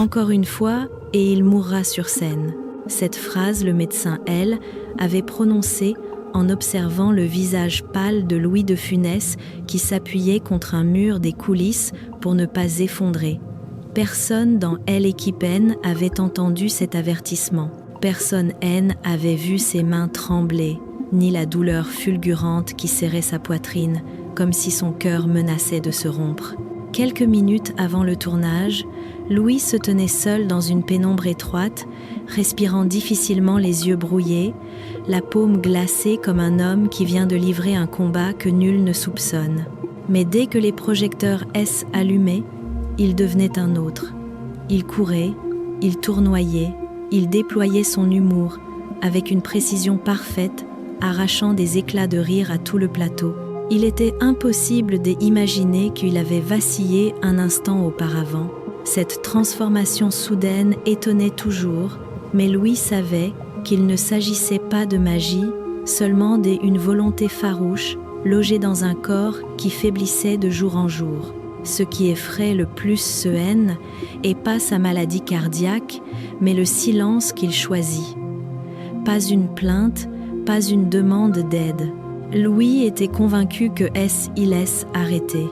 Encore une fois, et il mourra sur scène. Cette phrase, le médecin L. avait prononcée en observant le visage pâle de Louis de Funès qui s'appuyait contre un mur des coulisses pour ne pas effondrer. Personne dans l'équipe N avait entendu cet avertissement. Personne N avait vu ses mains trembler, ni la douleur fulgurante qui serrait sa poitrine, comme si son cœur menaçait de se rompre. Quelques minutes avant le tournage, Louis se tenait seul dans une pénombre étroite, respirant difficilement les yeux brouillés, la paume glacée comme un homme qui vient de livrer un combat que nul ne soupçonne. Mais dès que les projecteurs S allumaient, il devenait un autre. Il courait, il tournoyait, il déployait son humour, avec une précision parfaite, arrachant des éclats de rire à tout le plateau. Il était impossible d'imaginer qu'il avait vacillé un instant auparavant. Cette transformation soudaine étonnait toujours, mais Louis savait qu'il ne s'agissait pas de magie, seulement d'une volonté farouche, logée dans un corps qui faiblissait de jour en jour. Ce qui effraie le plus ce N est pas sa maladie cardiaque, mais le silence qu'il choisit. Pas une plainte, pas une demande d'aide. Louis était convaincu que il laisse arrêter.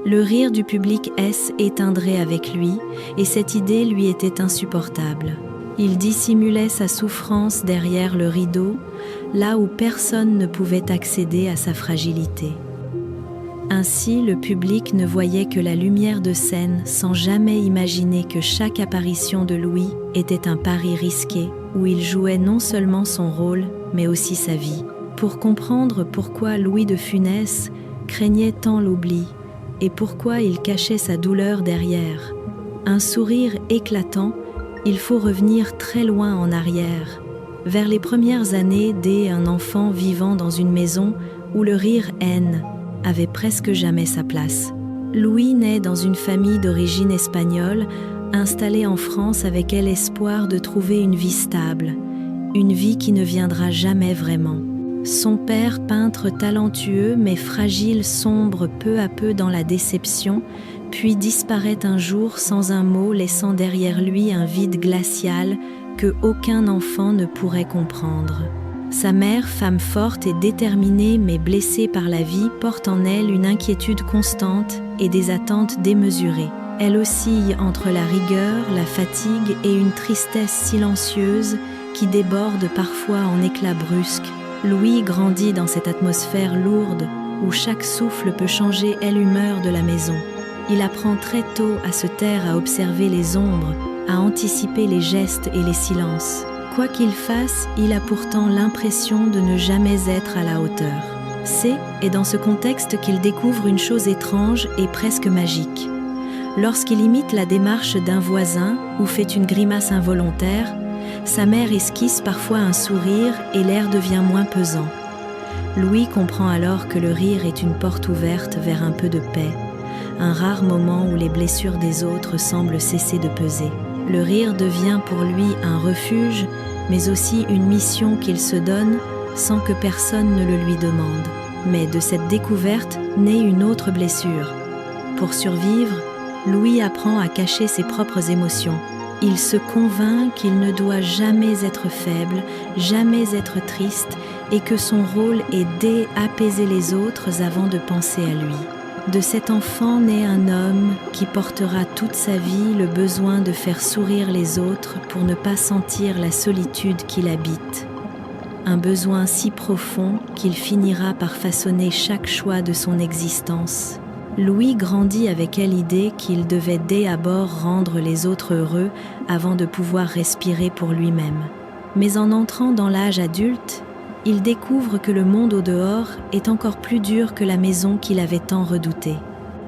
Le rire du public éteindrait avec lui, et cette idée lui était insupportable. Il dissimulait sa souffrance derrière le rideau, là où personne ne pouvait accéder à sa fragilité. Ainsi, le public ne voyait que la lumière de scène sans jamais imaginer que chaque apparition de Louis était un pari risqué, où il jouait non seulement son rôle, mais aussi sa vie. Pour comprendre pourquoi Louis de Funès craignait tant l'oubli, et pourquoi il cachait sa douleur derrière un sourire éclatant, il faut revenir très loin en arrière, vers les premières années d'un enfant vivant dans une maison où le rire N avait presque jamais sa place. Louis naît dans une famille d'origine espagnole, installée en France avec l'espoir de trouver une vie stable, une vie qui ne viendra jamais vraiment. Son père, peintre talentueux mais fragile, sombre peu à peu dans la déception, puis disparaît un jour sans un mot, laissant derrière lui un vide glacial que aucun enfant ne pourrait comprendre. Sa mère, femme forte et déterminée mais blessée par la vie, porte en elle une inquiétude constante et des attentes démesurées. Elle oscille entre la rigueur, la fatigue et une tristesse silencieuse qui déborde parfois en éclats brusques. Louis grandit dans cette atmosphère lourde où chaque souffle peut changer l'humeur de la maison. Il apprend très tôt à se taire, à observer les ombres, à anticiper les gestes et les silences. Quoi qu'il fasse, il a pourtant l'impression de ne jamais être à la hauteur. C'est dans ce contexte qu'il découvre une chose étrange et presque magique. Lorsqu'il imite la démarche d'un voisin ou fait une grimace involontaire, sa mère esquisse parfois un sourire et l'air devient moins pesant. Louis comprend alors que le rire est une porte ouverte vers un peu de paix, un rare moment où les blessures des autres semblent cesser de peser. Le rire devient pour lui un refuge, mais aussi une mission qu'il se donne sans que personne ne le lui demande. Mais de cette découverte naît une autre blessure. Pour survivre, Louis apprend à cacher ses propres émotions. Il se convainc qu'il ne doit jamais être faible, jamais être triste, et que son rôle est d'apaiser les autres avant de penser à lui. De cet enfant naît un homme qui portera toute sa vie le besoin de faire sourire les autres pour ne pas sentir la solitude qu'il habite. Un besoin si profond qu'il finira par façonner chaque choix de son existence. Louis grandit avec l'idée qu'il devait dès abord rendre les autres heureux avant de pouvoir respirer pour lui-même. Mais en entrant dans l'âge adulte, il découvre que le monde au dehors est encore plus dur que la maison qu'il avait tant redoutée.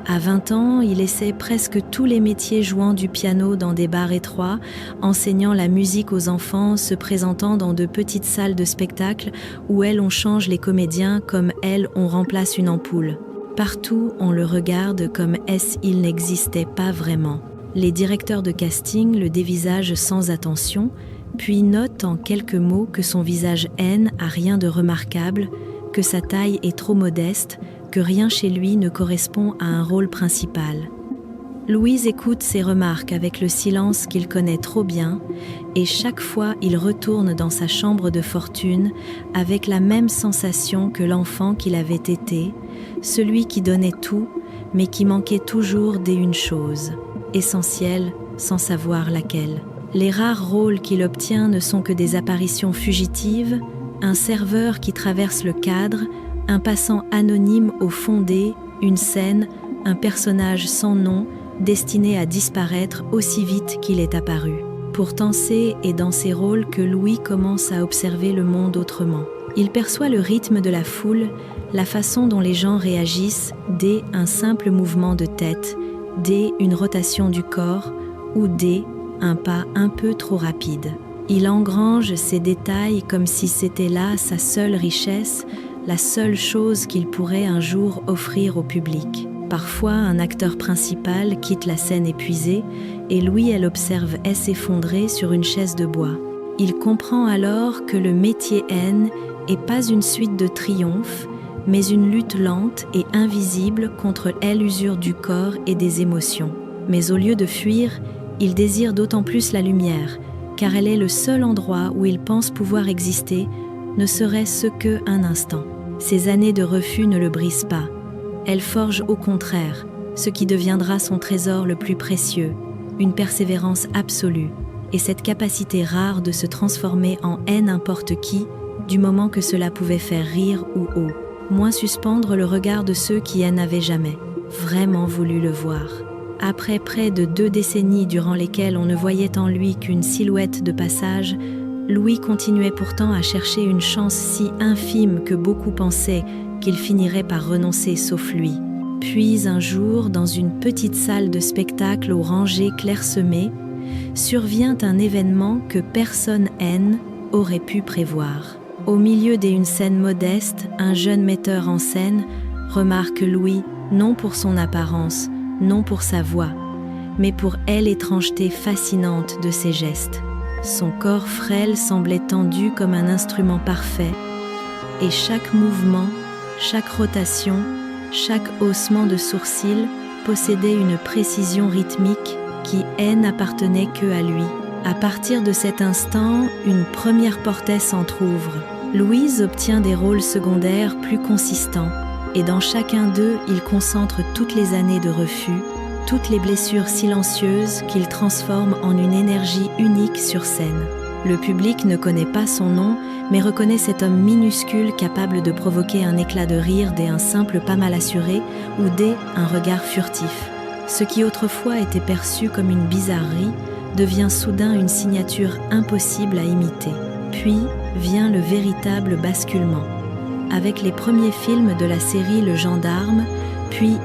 À 20 ans, il essaie presque tous les métiers, jouant du piano dans des bars étroits, enseignant la musique aux enfants, se présentant dans de petites salles de spectacle où on change les comédiens comme on remplace une ampoule. Partout, on le regarde comme il n'existait pas vraiment. Les directeurs de casting le dévisagent sans attention, puis notent en quelques mots que son visage a rien de remarquable, que sa taille est trop modeste, que rien chez lui ne correspond à un rôle principal. Louise écoute ces remarques avec le silence qu'il connaît trop bien, et chaque fois il retourne dans sa chambre de fortune avec la même sensation que l'enfant qu'il avait été, celui qui donnait tout, mais qui manquait toujours d'une chose, essentielle, sans savoir laquelle. Les rares rôles qu'il obtient ne sont que des apparitions fugitives, un serveur qui traverse le cadre, un passant anonyme au fondé, une scène, un personnage sans nom, destiné à disparaître aussi vite qu'il est apparu. Pourtant c'est dans ces rôles que Louis commence à observer le monde autrement. Il perçoit le rythme de la foule, la façon dont les gens réagissent dès un simple mouvement de tête, dès une rotation du corps ou dès un pas un peu trop rapide. Il engrange ces détails comme si c'était là sa seule richesse, la seule chose qu'il pourrait un jour offrir au public. Parfois, un acteur principal quitte la scène épuisé et Louis l'observe s'effondrer sur une chaise de bois. Il comprend alors que le métier N n'est pas une suite de triomphes, mais une lutte lente et invisible contre l'usure du corps et des émotions. Mais au lieu de fuir, il désire d'autant plus la lumière, car elle est le seul endroit où il pense pouvoir exister, ne serait-ce qu'un instant. Ces années de refus ne le brisent pas. Elles forgent au contraire ce qui deviendra son trésor le plus précieux, une persévérance absolue, et cette capacité rare de se transformer en n'importe qui, du moment que cela pouvait faire rire ou moins suspendre le regard de ceux qui n'avaient jamais vraiment voulu le voir. Après près de 2 décennies durant lesquelles on ne voyait en lui qu'une silhouette de passage, Louis continuait pourtant à chercher une chance si infime que beaucoup pensaient qu'il finirait par renoncer sauf lui. Puis un jour, dans une petite salle de spectacle aux rangées clairsemées, survient un événement que personne aurait pu prévoir. Au milieu d'une scène modeste, un jeune metteur en scène remarque Louis, non pour son apparence, non pour sa voix, mais pour l'étrangeté fascinante de ses gestes. Son corps frêle semblait tendu comme un instrument parfait, et chaque mouvement, chaque rotation, chaque haussement de sourcils possédait une précision rythmique qui n'appartenait que à lui. À partir de cet instant, une première porte s'entr'ouvre. Louise obtient des rôles secondaires plus consistants, et dans chacun d'eux, il concentre toutes les années de refus, toutes les blessures silencieuses qu'il transforme en une énergie unique sur scène. Le public ne connaît pas son nom, mais reconnaît cet homme minuscule capable de provoquer un éclat de rire dès un simple pas mal assuré ou dès un regard furtif. Ce qui autrefois était perçu comme une bizarrerie devient soudain une signature impossible à imiter. Puis vient le véritable basculement. Avec les premiers films de la série Le Gendarme, puis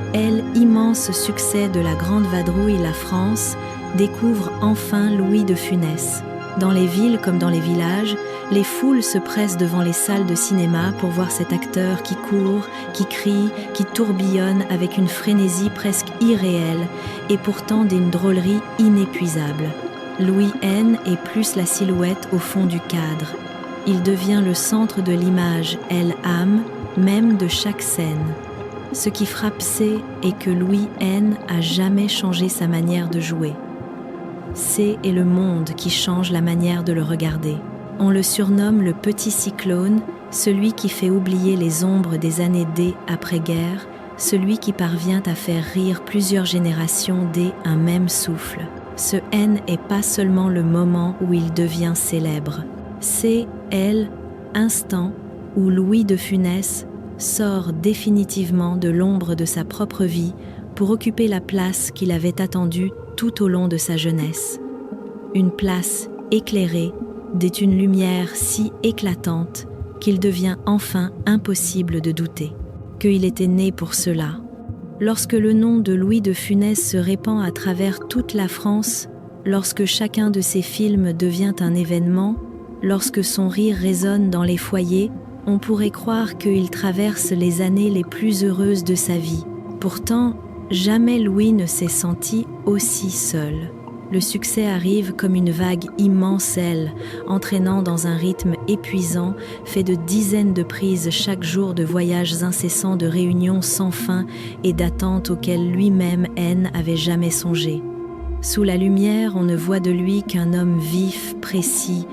l'immense succès de La Grande Vadrouille, la France découvre enfin Louis de Funès. Dans les villes comme dans les villages, les foules se pressent devant les salles de cinéma pour voir cet acteur qui court, qui crie, qui tourbillonne avec une frénésie presque irréelle et pourtant d'une drôlerie inépuisable. Louis est plus la silhouette au fond du cadre. Il devient le centre de l'image, l'âme, même de chaque scène. Ce qui frappe est que Louis a jamais changé sa manière de jouer. C'est le monde qui change la manière de le regarder. On le surnomme le petit cyclone, celui qui fait oublier les ombres des années après-guerre, celui qui parvient à faire rire plusieurs générations d'un même souffle. Ce est pas seulement le moment où il devient célèbre. C'est l'instant où Louis de Funès sort définitivement de l'ombre de sa propre vie pour occuper la place qu'il avait attendue tout au long de sa jeunesse. Une place éclairée d'une lumière si éclatante qu'il devient enfin impossible de douter qu'il était né pour cela. Lorsque le nom de Louis de Funès se répand à travers toute la France, lorsque chacun de ses films devient un événement, lorsque son rire résonne dans les foyers, on pourrait croire qu'il traverse les années les plus heureuses de sa vie. Pourtant, jamais Louis ne s'est senti aussi seul. Le succès arrive comme une vague immense aile, entraînant dans un rythme épuisant, fait de dizaines de prises chaque jour, de voyages incessants, de réunions sans fin et d'attentes auxquelles lui-même, N, avait jamais songé. Sous la lumière, on ne voit de lui qu'un homme vif, précis,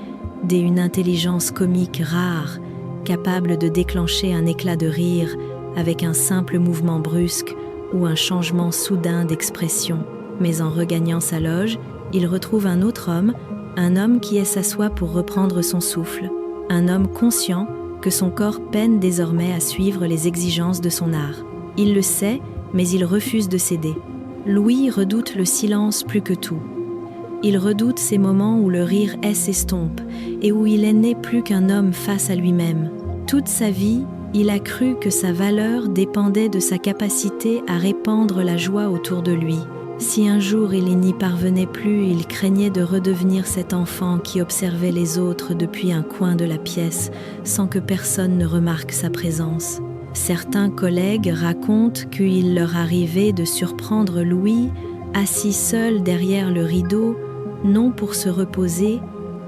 d'une intelligence comique rare, capable de déclencher un éclat de rire avec un simple mouvement brusque ou un changement soudain d'expression. Mais en regagnant sa loge, il retrouve un autre homme, un homme qui s'assoit pour reprendre son souffle, un homme conscient que son corps peine désormais à suivre les exigences de son art. Il le sait, mais il refuse de céder. Louis redoute le silence plus que tout. Il redoute ces moments où le rire s'estompe et où il n'est plus qu'un homme face à lui-même. Toute sa vie, il a cru que sa valeur dépendait de sa capacité à répandre la joie autour de lui. Si un jour il n'y parvenait plus, il craignait de redevenir cet enfant qui observait les autres depuis un coin de la pièce sans que personne ne remarque sa présence. Certains collègues racontent qu'il leur arrivait de surprendre Louis assis seul derrière le rideau, non pour se reposer,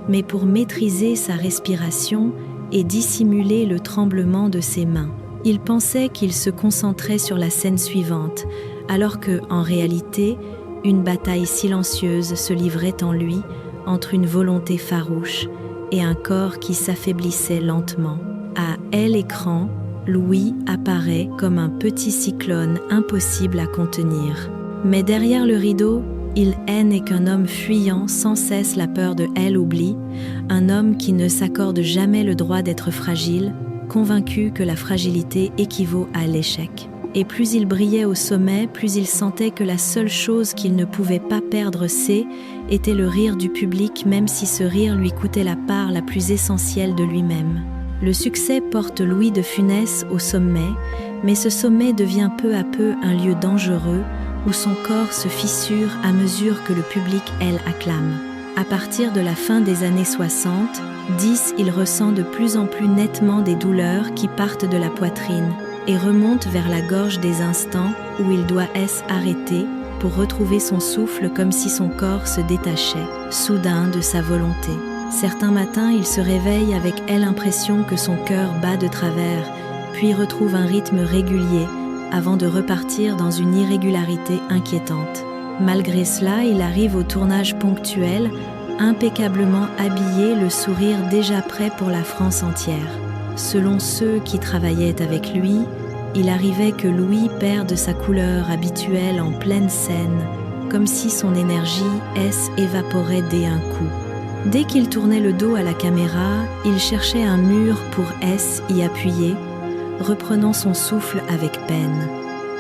mais pour maîtriser sa respiration et dissimuler le tremblement de ses mains. Il pensait qu'il se concentrait sur la scène suivante, alors que, en réalité, une bataille silencieuse se livrait en lui entre une volonté farouche et un corps qui s'affaiblissait lentement. À l'écran, Louis apparaît comme un petit cyclone impossible à contenir. Mais derrière le rideau, il n'est qu'un homme fuyant sans cesse la peur de l'oubli, un homme qui ne s'accorde jamais le droit d'être fragile, convaincu que la fragilité équivaut à l'échec. Et plus il brillait au sommet, plus il sentait que la seule chose qu'il ne pouvait pas perdre était le rire du public, même si ce rire lui coûtait la part la plus essentielle de lui-même. Le succès porte Louis de Funès au sommet, mais ce sommet devient peu à peu un lieu dangereux où son corps se fissure à mesure que le public, acclame. À partir de la fin des années 60, il ressent de plus en plus nettement des douleurs qui partent de la poitrine et remontent vers la gorge, des instants où il doit s'arrêter pour retrouver son souffle, comme si son corps se détachait, soudain, de sa volonté. Certains matins, il se réveille avec l'impression que son cœur bat de travers, puis retrouve un rythme régulier, avant de repartir dans une irrégularité inquiétante. Malgré cela, il arrive au tournage ponctuel, impeccablement habillé, le sourire déjà prêt pour la France entière. Selon ceux qui travaillaient avec lui, il arrivait que Louis perde sa couleur habituelle en pleine scène, comme si son énergie évaporait d'un coup. Dès qu'il tournait le dos à la caméra, il cherchait un mur pour y appuyer, reprenant son souffle avec peine.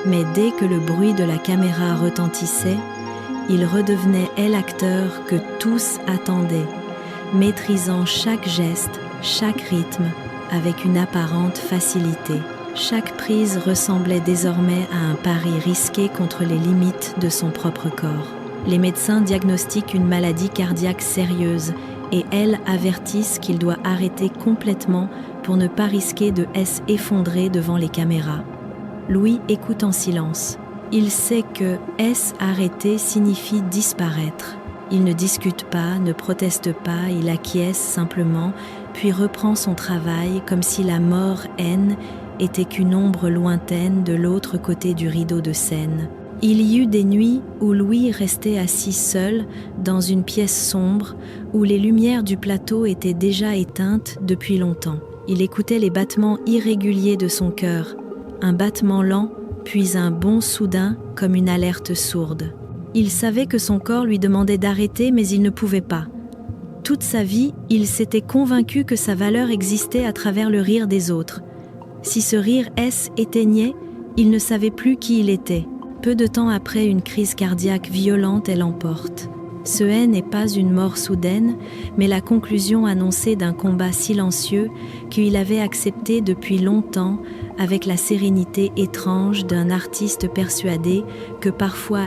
Mais dès que le bruit de la caméra retentissait, il redevenait l'acteur que tous attendaient, maîtrisant chaque geste, chaque rythme, avec une apparente facilité. Chaque prise ressemblait désormais à un pari risqué contre les limites de son propre corps. Les médecins diagnostiquent une maladie cardiaque sérieuse et avertissent qu'il doit arrêter complètement pour ne pas risquer de s'effondrer devant les caméras. Louis écoute en silence. Il sait que arrêter signifie disparaître. Il ne discute pas, ne proteste pas, il acquiesce simplement, puis reprend son travail comme si la mort était qu'une ombre lointaine de l'autre côté du rideau de scène. Il y eut des nuits où Louis restait assis seul dans une pièce sombre où les lumières du plateau étaient déjà éteintes depuis longtemps. Il écoutait les battements irréguliers de son cœur, un battement lent, puis un bond soudain comme une alerte sourde. Il savait que son corps lui demandait d'arrêter, mais il ne pouvait pas. Toute sa vie, il s'était convaincu que sa valeur existait à travers le rire des autres. Si ce rire éteignait, il ne savait plus qui il était. Peu de temps après, une crise cardiaque violente l'emporte. Ce n'est pas une mort soudaine, mais la conclusion annoncée d'un combat silencieux qu'il avait accepté depuis longtemps avec la sérénité étrange d'un artiste persuadé que parfois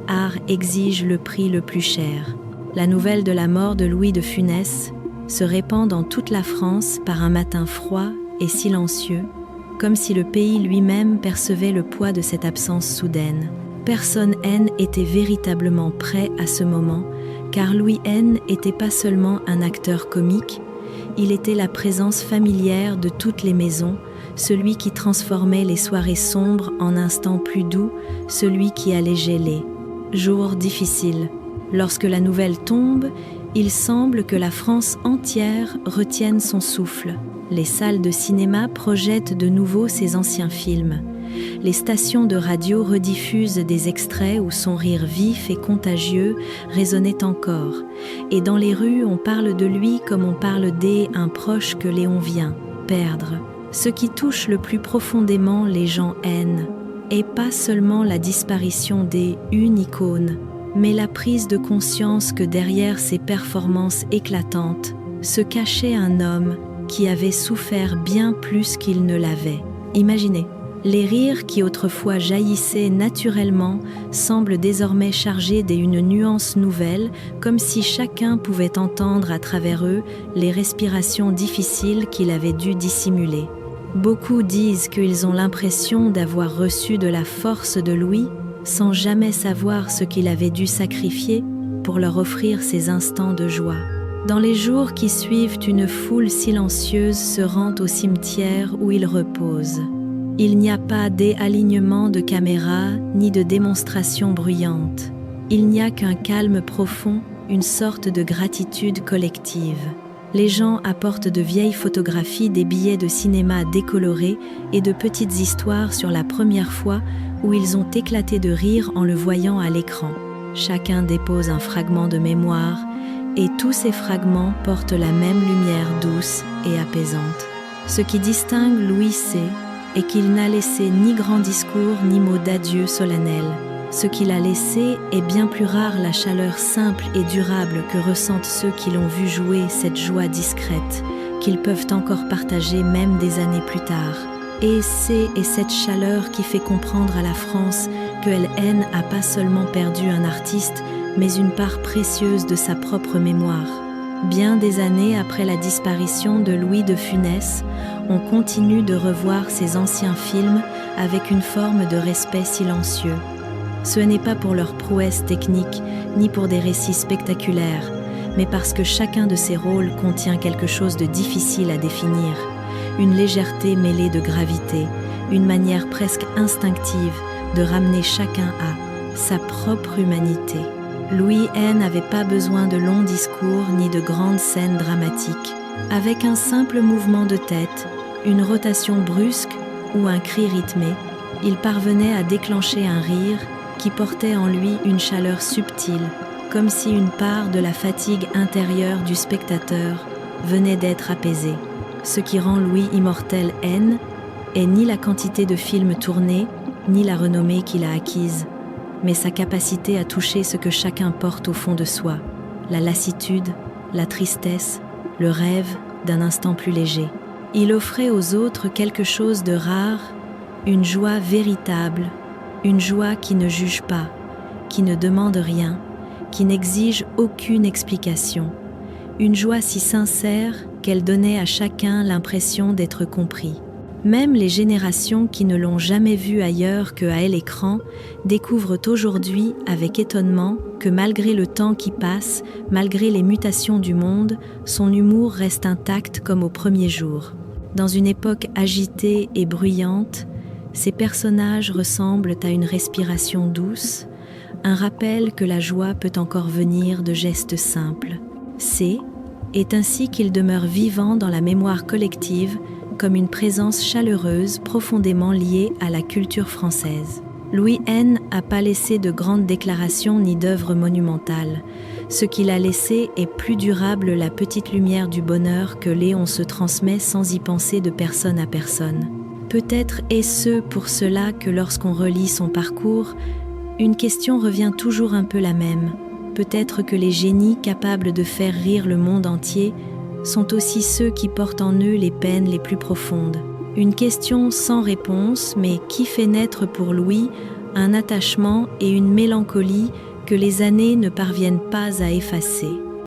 art exige le prix le plus cher. La nouvelle de la mort de Louis de Funès se répand dans toute la France par un matin froid et silencieux, comme si le pays lui-même percevait le poids de cette absence soudaine. personne N était véritablement prêt à ce moment, car Louis N n'était pas seulement un acteur comique, il était la présence familière de toutes les maisons, celui qui transformait les soirées sombres en instants plus doux, celui qui allégeait les jours difficiles. Lorsque la nouvelle tombe, il semble que la France entière retienne son souffle. Les salles de cinéma projettent de nouveau ses anciens films. Les stations de radio rediffusent des extraits où son rire vif et contagieux résonnait encore. Et dans les rues, on parle de lui comme on parle d'un proche que Léon vient perdre. Ce qui touche le plus profondément les gens N est pas seulement la disparition d'une icône, mais la prise de conscience que derrière ces performances éclatantes se cachait un homme qui avait souffert bien plus qu'il ne l'avait. Imaginez, les rires qui autrefois jaillissaient naturellement semblent désormais chargés d'une nuance nouvelle, comme si chacun pouvait entendre à travers eux les respirations difficiles qu'il avait dû dissimuler. Beaucoup disent qu'ils ont l'impression d'avoir reçu de la force de Louis, sans jamais savoir ce qu'il avait dû sacrifier pour leur offrir ces instants de joie. Dans les jours qui suivent, une foule silencieuse se rend au cimetière où il repose. Il n'y a pas d'alignement de caméras ni de démonstration bruyante. Il n'y a qu'un calme profond, une sorte de gratitude collective. Les gens apportent de vieilles photographies, des billets de cinéma décolorés et de petites histoires sur la première fois où ils ont éclaté de rire en le voyant à l'écran. Chacun dépose un fragment de mémoire et tous ces fragments portent la même lumière douce et apaisante. Ce qui distingue Louis C. est qu'il n'a laissé ni grand discours ni mot d'adieu solennel. Ce qu'il a laissé est bien plus rare la chaleur simple et durable que ressentent ceux qui l'ont vu jouer, cette joie discrète qu'ils peuvent encore partager même des années plus tard. Et c'est cette chaleur qui fait comprendre à la France que LN n'a pas seulement perdu un artiste, mais une part précieuse de sa propre mémoire. Bien des années après la disparition de Louis de Funès, on continue de revoir ses anciens films avec une forme de respect silencieux. Ce n'est pas pour leur prouesse technique, ni pour des récits spectaculaires, mais parce que chacun de ces rôles contient quelque chose de difficile à définir, une légèreté mêlée de gravité, une manière presque instinctive de ramener chacun à sa propre humanité. Louis N n'avait pas besoin de longs discours ni de grandes scènes dramatiques. Avec un simple mouvement de tête, une rotation brusque ou un cri rythmé, il parvenait à déclencher un rire qui portait en lui une chaleur subtile, comme si une part de la fatigue intérieure du spectateur venait d'être apaisée. Ce qui rend Louis immortel N est ni la quantité de films tournés, ni la renommée qu'il a acquise, mais sa capacité à toucher ce que chacun porte au fond de soi, la lassitude, la tristesse, le rêve d'un instant plus léger. Il offrait aux autres quelque chose de rare, une joie véritable, une joie qui ne juge pas, qui ne demande rien, qui n'exige aucune explication. Une joie si sincère qu'elle donnait à chacun l'impression d'être compris. Même les générations qui ne l'ont jamais vu ailleurs qu'à l'écran découvrent aujourd'hui avec étonnement que malgré le temps qui passe, malgré les mutations du monde, son humour reste intact comme au premier jour. Dans une époque agitée et bruyante, ces personnages ressemblent à une respiration douce, un rappel que la joie peut encore venir de gestes simples. C'est ainsi qu'il demeure vivant dans la mémoire collective comme une présence chaleureuse profondément liée à la culture française. Louis N n'a pas laissé de grandes déclarations ni d'œuvres monumentales. Ce qu'il a laissé est plus durable, la petite lumière du bonheur que Léon se transmet sans y penser de personne à personne. Peut-être est-ce pour cela que lorsqu'on relit son parcours, une question revient toujours un peu la même. Peut-être que les génies capables de faire rire le monde entier sont aussi ceux qui portent en eux les peines les plus profondes. Une question sans réponse, mais qui fait naître pour Louis un attachement et une mélancolie que les années ne parviennent pas à effacer.